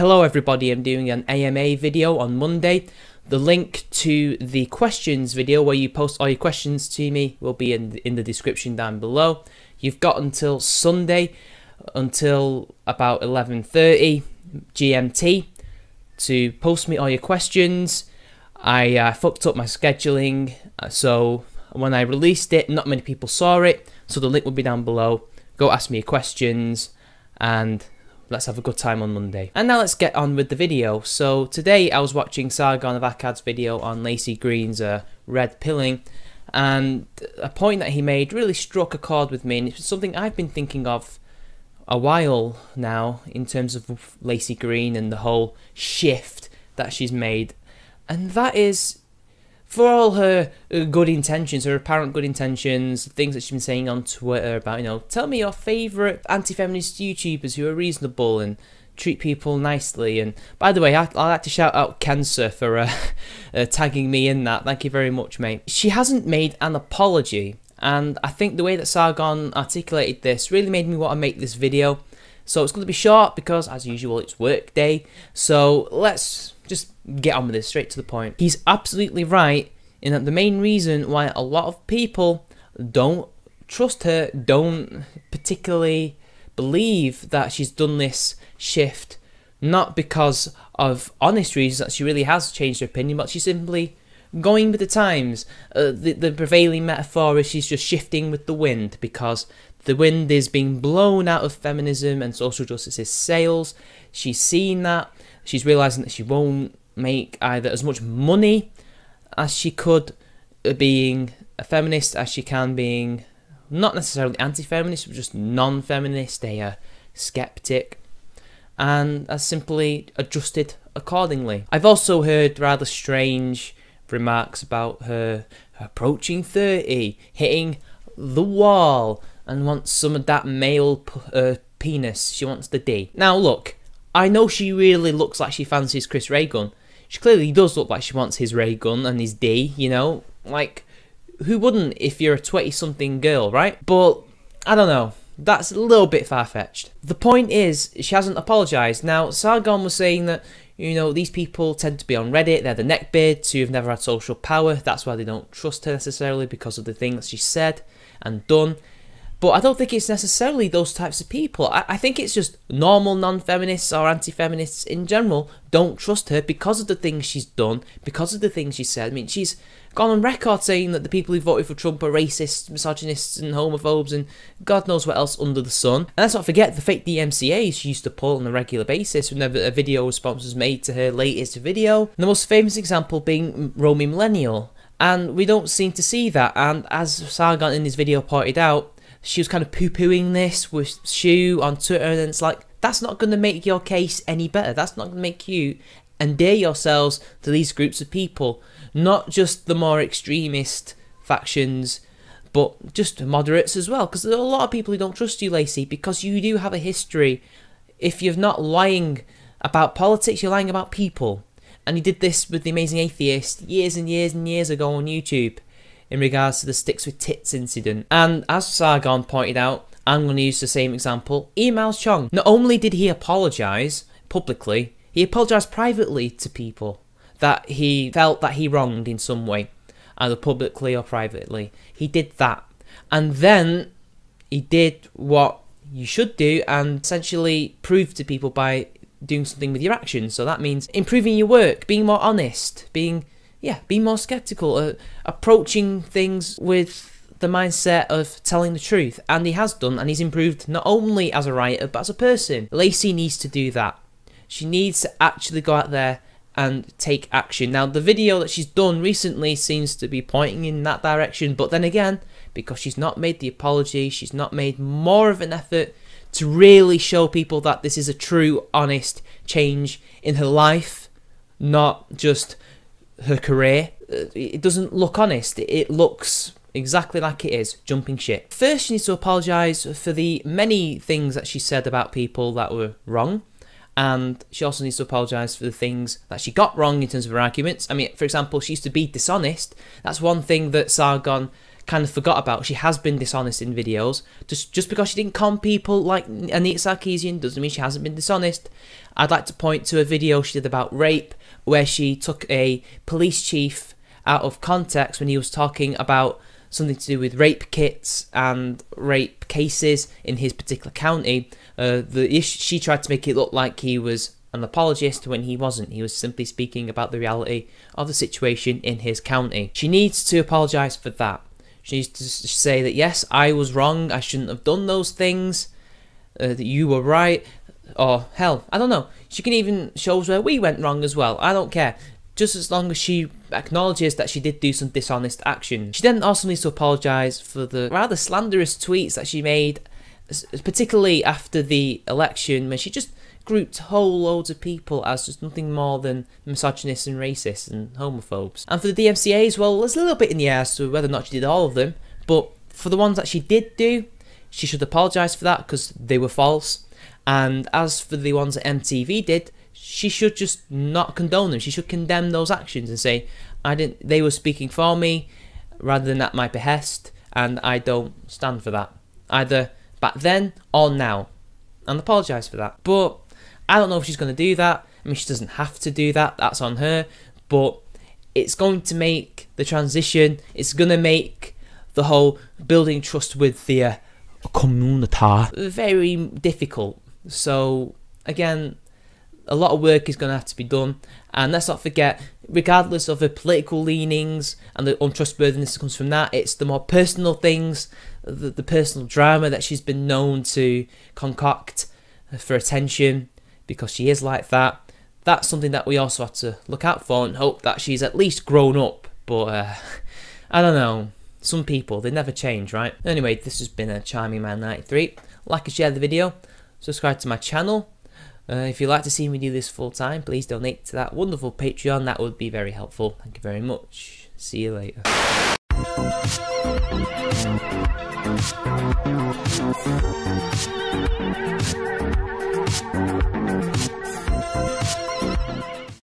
Hello everybody, I'm doing an AMA video on Monday. The link to the questions video where you post all your questions to me will be in the description down below. You've got until Sunday, until about 11:30 GMT to post me all your questions. I fucked up my scheduling, so when I released it, not many people saw it, so the link will be down below. Go ask me your questions and let's have a good time on Monday. And now let's get on with the video. So today I was watching Sargon of Akkad's video on Laci Green's red pilling, and a point that he made really struck a chord with me, and it's something I've been thinking of a while now in terms of Laci Green and the whole shift that she's made. And that is, for all her good intentions, her apparent good intentions, things that she's been saying on Twitter about, you know, tell me your favourite anti-feminist YouTubers who are reasonable and treat people nicely. And by the way, I'd like to shout out Cancer for tagging me in that. Thank you very much, mate. She hasn't made an apology, and I think the way that Sargon articulated this really made me want to make this video. So it's going to be short because, as usual, it's work day. So let's just get on with this, straight to the point. He's absolutely right in that the main reason why a lot of people don't trust her, don't particularly believe that she's done this shift, not because of honest reasons that she really has changed her opinion, but she's simply going with the times. The prevailing metaphor is she's just shifting with the wind, because the wind is being blown out of feminism and social justice's sails. She's seen that. She's realising that she won't make either as much money as she could being a feminist as she can being not necessarily anti-feminist, but just non-feminist, a skeptic, and has simply adjusted accordingly. I've also heard rather strange remarks about her approaching 30, hitting the wall, and wants some of that male penis. She wants the D. Now look, I know she really looks like she fancies Chris ray gun. She clearly does look like she wants his ray gun and his D, you know? Like, who wouldn't if you're a 20-something girl, right? But, I don't know. That's a little bit far-fetched. The point is, she hasn't apologised. Now, Sargon was saying that, you know, these people tend to be on Reddit, they're the neckbeards who have never had social power, that's why they don't trust her necessarily, because of the things she said and done. But I don't think it's necessarily those types of people. I think it's just normal non-feminists or anti-feminists in general don't trust her because of the things she's done, because of the things she said. I mean, she's gone on record saying that the people who voted for Trump are racists, misogynists and homophobes and God knows what else under the sun. And let's not forget the fake DMCAs she used to pull on a regular basis whenever a video response was made to her latest video. The most famous example being Romy Millennial. And we don't seem to see that. And as Sargon in his video pointed out, she was kind of poo-pooing this with Shu on Twitter, and it's like, that's not going to make your case any better. That's not going to make you endear yourselves to these groups of people. Not just the more extremist factions, but just moderates as well. Because there are a lot of people who don't trust you, Laci, because you do have a history. If you're not lying about politics, you're lying about people. And you did this with The Amazing Atheist years and years and years ago on YouTube, in regards to the Sticks with Tits incident. And as Sargon pointed out, I'm going to use the same example, Miles Chong. Not only did he apologise publicly, he apologised privately to people that he felt that he wronged in some way, either publicly or privately. He did that. And then he did what you should do and essentially prove to people by doing something with your actions. So that means improving your work, being more honest, being more skeptical, approaching things with the mindset of telling the truth. And he has done, and he's improved not only as a writer, but as a person. Laci needs to do that. She needs to actually go out there and take action. Now, the video that she's done recently seems to be pointing in that direction, but then again, because she's not made the apology, she's not made more of an effort to really show people that this is a true, honest change in her life, not just her career. It doesn't look honest. It looks exactly like it is, jumping ship. First, she needs to apologise for the many things that she said about people that were wrong, and she also needs to apologise for the things that she got wrong in terms of her arguments. I mean, for example, she used to be dishonest. That's one thing that Sargon kind of forgot about. She has been dishonest in videos. Just because she didn't con people like Anita Sarkeesian doesn't mean she hasn't been dishonest. I'd like to point to a video she did about rape, where she took a police chief out of context when he was talking about something to do with rape kits and rape cases in his particular county. She tried to make it look like he was an apologist when he wasn't. He was simply speaking about the reality of the situation in his county. She needs to apologise for that. She needs to say that, yes, I was wrong, I shouldn't have done those things, that you were right, or hell, I don't know. She can even show us where we went wrong as well. I don't care. Just as long as she acknowledges that she did do some dishonest action. She then also needs to apologise for the rather slanderous tweets that she made, particularly after the election, when she just grouped whole loads of people as just nothing more than misogynists and racists and homophobes. And for the DMCA as well, there's a little bit in the air as to whether or not she did all of them, but for the ones that she did do, she should apologise for that because they were false. And as for the ones that MTV did, she should just not condone them. She should condemn those actions and say, they were speaking for me rather than at my behest, and I don't stand for that, either back then or now, and apologise for that. But I don't know if she's going to do that. I mean, she doesn't have to do that, that's on her, but it's going to make the transition, it's going to make the whole building trust with the community very difficult. So again, a lot of work is going to have to be done, and let's not forget, regardless of her political leanings and the untrustworthiness that comes from that, it's the more personal things, the personal drama that she's been known to concoct for attention, because she is like that. That's something that we also have to look out for and hope that she's at least grown up. But I don't know, some people, they never change, right? Anyway, this has been a Charming Man 93. Like and share the video, subscribe to my channel. If you'd like to see me do this full time, please donate to that wonderful Patreon. That would be very helpful. Thank you very much. See you later.